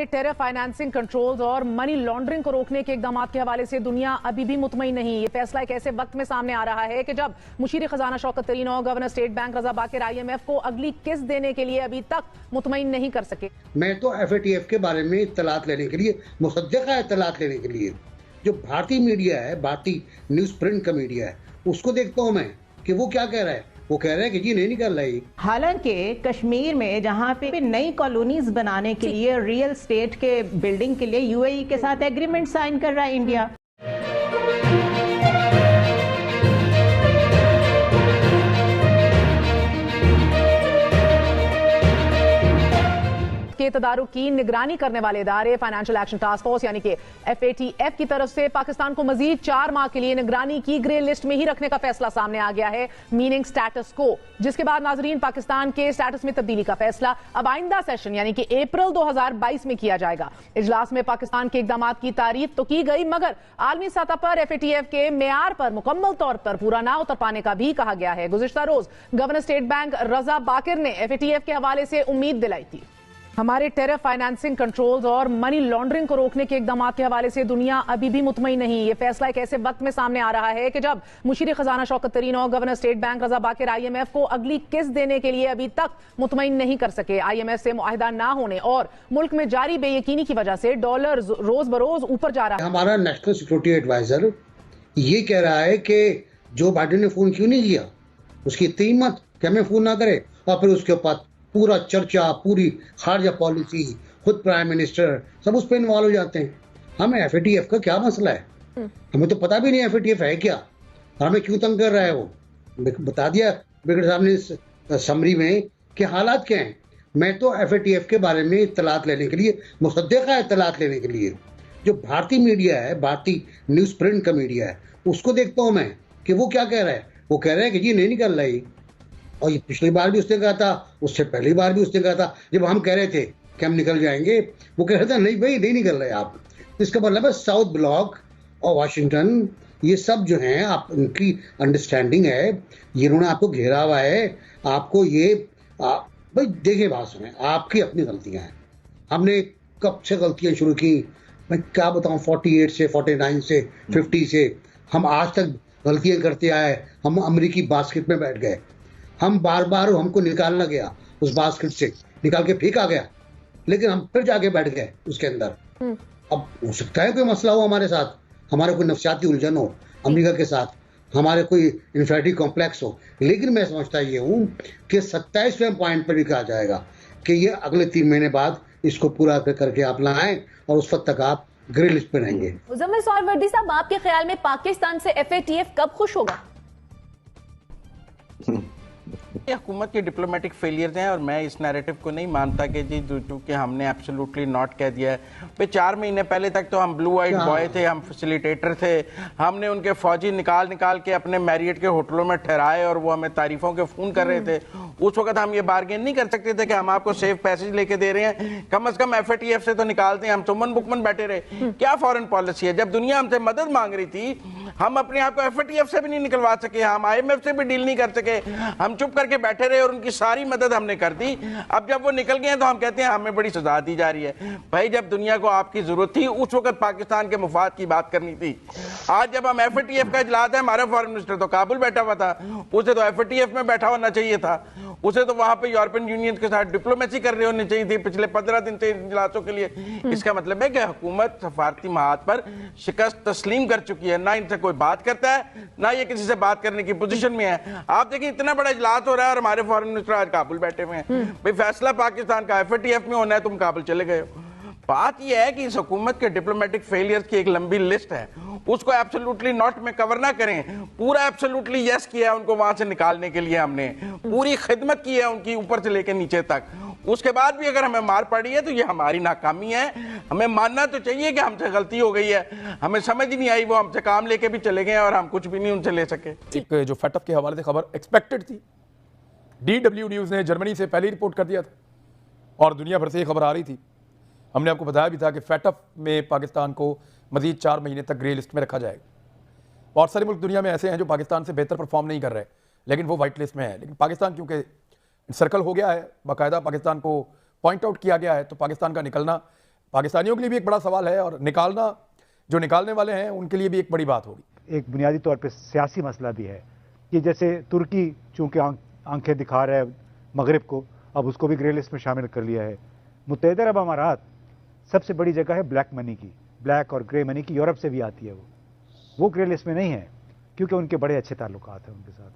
Terror financing controls और money laundering को रोकने के इकदाम के हवाले से दुनिया अभी भी मुतमईन नहीं। ये फैसला एक ऐसे वक्त में सामने आ रहा है कि जब मुशीर खजाना शौकत तरीन और गवर्नर स्टेट बैंक रजा बाकिर IMF को अगली किस्त देने के लिए अभी तक मुतमईन नहीं कर सके। मैं तो FATF के बारे में इत्तलात लेने के लिए, मुसद्दक़ा इत्तलात लेने के लिए जो भारतीय मीडिया है, भारतीय न्यूज प्रिंट का मीडिया है, उसको देखता हूँ मैं कि वो क्या कह रहा है। वो कह रहे हैं कि जी नहीं निकल रही। हालांकि कश्मीर में जहां पे नई कॉलोनीज बनाने के लिए रियल स्टेट के बिल्डिंग के लिए UAE के साथ एग्रीमेंट साइन कर रहा है इंडिया। के तदारुक की निगरानी करने वाले इदारे फाइनेंशियल एक्शन टास्क फोर्स यानी कि FATF की तरफ से पाकिस्तान को मजीद 4 माह के लिए निगरानी की ग्रे लिस्ट में ही रखने का फैसला सामने आ गया है, मीनिंग स्टेटस को, जिसके बाद नाजरीन पाकिस्तान के स्टेटस में तब्दीली का फैसला अब आइंदा सेशन यानी कि अप्रैल 2022 में किया जाएगा। इजलास में पाकिस्तान के इकदाम की तारीफ तो की गई, मगर आलमी सतह पर FATF के मेयार पर मुकम्मल तौर पर पूरा ना उतर पाने का भी कहा गया है। गुज़िश्ता रोज गवर्नर स्टेट बैंक रजा बाकिर ने FATF के हवाले से उम्मीद दिलाई थी। हमारे टेरर फाइनेंसिंग कंट्रोल्स और मनी लॉन्ड्रिंग को रोकने के इकदाम के हवाले से दुनिया अभी भी मुतमईन नहीं। ये फैसला एक ऐसे वक्त में सामने आ रहा है कि जब मुशीर खजाना शौकत तरीन और गवर्नर स्टेट बैंक रजा बाकिर IMF को अगली किस्त देने के लिए अभी तक मुतमईन नहीं कर सके। IMF से मुआहिदा ना होने और मुल्क में जारी बेयकीनी की वजह से डॉलर रोज बरोज ऊपर जा रहा है। हमारा नेशनल सिक्योरिटी एडवाइजर ये कह रहा है कि जो बाइडेन ने फोन क्यों नहीं किया, उसकी इतनी हिम्मत कि हमें फोन ना करे, और फिर उसके ऊपर पूरा चर्चा, पूरी खारजा पॉलिसी, खुद प्राइम मिनिस्टर सब उस पर इन्वॉल्व हो जाते हैं। हमें FATF का क्या मसला है? हमें तो पता भी नहीं FATF है क्या, हमें क्यों तंग कर रहा है। वो बता दिया ब्रिगेड साहब ने इस समरी में कि हालात क्या हैं। मैं तो FATF के बारे में इत्तलात लेने के लिए, मुसद्दक़ा इत्तलात लेने के लिए जो भारतीय मीडिया है, भारतीय न्यूज प्रिंट का मीडिया है, उसको देखता हूँ मैं कि वो क्या कह रहा है। वो कह रहे हैं कि जी नहीं निकल रही, और ये पिछली बार भी उसने कहा था, उससे पहली बार भी उसने कहा था, जब हम कह रहे थे कि हम निकल जाएंगे, वो कह रहे थे नहीं भाई नहीं निकल रहे आप। इसका मतलब है साउथ ब्लॉक और वाशिंगटन, ये सब जो हैं, आप उनकी अंडरस्टैंडिंग है, ये उन्होंने आपको घेरा हुआ है। आपको ये भाई देखिए, बात सुने, आपकी अपनी गलतियां हैं। हमने कब से गलतियां शुरू की, मैं क्या बताऊं, 48 से 49 से 50 से हम आज तक गलतियां करते आए। हम अमेरिकी बास्केट में बैठ गए, हम बार बार हमको निकालना गया उस बास्केट से, निकाल के फेंका गया, लेकिन हम फिर जाके बैठ गए उसके अंदर। अब हो सकता है कोई मसला हो हमारे साथ, हमारे कोई नफसियाती उलझन हो अमेरिका के साथ, हमारे कोई इन्फिनिटी कॉम्प्लेक्स हो, लेकिन मैं समझता ये हूँ कि 27वें पॉइंट पर भी कहा जाएगा कि ये अगले 3 महीने बाद इसको पूरा करके आप लाएं, और उस वक्त तक आप ग्रे लिस्ट पे रहेंगे। मुज़म्मिल सौरवर्दी साहब, आपके ख्याल में पाकिस्तान से FATF कब खुश होगा? हुकूमत के डिप्लोमेटिक फेलियर्स हैं, और मैं इस नैरेटिव को नहीं मानता कि जी चूंकि हमने एब्सोल्युटली नॉट कह दिया है। भाई 4 महीने पहले तक तो हम ब्लू आइड बॉय थे, हम फैसिलिटेटर थे, हमने उनके फौजी निकाल के अपने मैरियट के होटलों में ठहराए और वो हमें तारीफों के फोन कर रहे थे। उस वक्त हम ये बार्गेन नहीं कर सकते थे कि हम आपको सेफ पैसेज लेके दे रहे हैं, कम से कम FATF से तो निकालते हैं। हम सुमन बुकमन बैठे रहे। क्या फॉरेन पॉलिसी है? जब दुनिया हमसे मदद मांग रही थी, हम अपने आप को FATF से भी नहीं निकलवा सके, हम IMF से भी डील नहीं कर सके, हम चुप करके बैठे रहे और उनकी सारी मदद हमने कर दी। अब जब वो निकल गए तो हम कहते हैं हमें बड़ी सजा दी जा रही है। भाई जब दुनिया को आपकी जरूरत थी, उस वक्त पाकिस्तान के मुफाद की बात करनी थी। आज जब हम FATF का इजलास है, हमारा फॉरेन मिनिस्टर तो काबुल बैठा हुआ था, उसे तो FATF में बैठा होना चाहिए था, उसे तो वहां पे यूरोपियन यूनियन के साथ डिप्लोमेसी कर रही होनी चाहिए थी पिछले 15 दिन से इजलासों के लिए। इसका मतलब है कि हुकूमत सफारती महाद पर शिकस्त तस्लीम कर चुकी है, ना इनसे कोई बात करता है, ना ये किसी से बात करने की पोजीशन में है। आप देखिए इतना बड़ा इजलास हो रहा है और हमारे फॉरेन मिनिस्टर आज काबुल बैठे हुए हैं। भाई फैसला पाकिस्तान का FATF में होना है, तुम काबुल चले गए हो। बात यह है कि इस हुकूमत के डिप्लोमेटिक फेलियर्स की एक लंबी लिस्ट है, उसको एब्सोल्युटली नॉट में कवर ना करें। पूरा एब्सोल्युटली यस किया उनको वहां से निकालने के लिए, हमने पूरी खिदमत की है उनकी ऊपर से लेकर नीचे तक। उसके बाद भी अगर हमें मार पड़ी है तो ये हमारी नाकामी है। हमें मानना तो चाहिए कि हमसे गलती हो गई है, हमें समझ नहीं आई, वो हमसे काम लेके भी चले गए और हम कुछ भी नहीं उनसे ले सके। एक जो FATF के हवाले से खबर एक्सपेक्टेड थी, DW न्यूज़ ने जर्मनी से पहले रिपोर्ट कर दिया था और दुनिया भर से ये खबर आ रही थी। हमने आपको बताया भी था कि FATF में पाकिस्तान को मजीद 4 महीने तक ग्रे लिस्ट में रखा जाएगा। बहुत सारे मुल्क दुनिया में ऐसे हैं जो पाकिस्तान से बेहतर परफॉर्म नहीं कर रहे, लेकिन वो वाइट लिस्ट में है। लेकिन पाकिस्तान क्योंकि सर्कल हो गया है, बाकायदा पाकिस्तान को पॉइंट आउट किया गया है, तो पाकिस्तान का निकलना पाकिस्तानियों के लिए भी एक बड़ा सवाल है और जो निकालने वाले हैं उनके लिए भी एक बड़ी बात होगी। एक बुनियादी तौर पे सियासी मसला भी है कि जैसे तुर्की चूंकि आंखें दिखा रहा है मगरिब को, अब उसको भी ग्रे लिस्ट में शामिल कर लिया है। मुत्तहिदा अरब अमारात सबसे बड़ी जगह है ब्लैक मनी की, ब्लैक और ग्रे मनी की, यूरोप से भी आती है वो ग्रे लिस्ट में नहीं है क्योंकि उनके बड़े अच्छे ताल्लुकात हैं उनके साथ।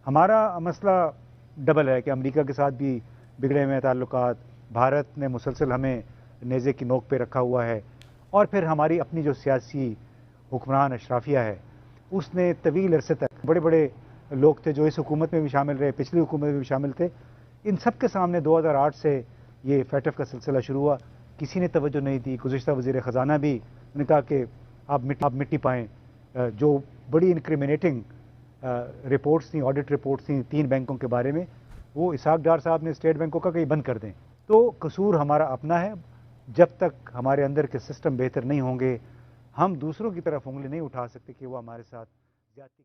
हमारा मसला डबल है कि अमेरिका के साथ भी बिगड़े हुए ताल्लुकात, भारत ने मुसलसल हमें नेज़े की नोक पे रखा हुआ है, और फिर हमारी अपनी जो सियासी हुक्मरान अशराफिया है उसने तवील अरसे तक बड़े बड़े लोग थे जो इस हुकूमत में भी शामिल रहे, पिछली हुकूमत में भी शामिल थे, इन सब के सामने 2008 से ये फैटफ का सिलसिला शुरू हुआ, किसी ने तवज्जो नहीं दी। गुज़िश्ता वज़ीर ख़जाना भी ने कहा कि आप मिट्टी पाएँ। जो बड़ी इनक्रिमिनेटिंग रिपोर्ट्स थी, ऑडिट रिपोर्ट्स थी 3 बैंकों के बारे में, वो इसहाक डार साहब ने स्टेट बैंक को कहा कि ये बंद कर दें। तो कसूर हमारा अपना है। जब तक हमारे अंदर के सिस्टम बेहतर नहीं होंगे हम दूसरों की तरफ उंगली नहीं उठा सकते कि वो हमारे साथ ज्यादती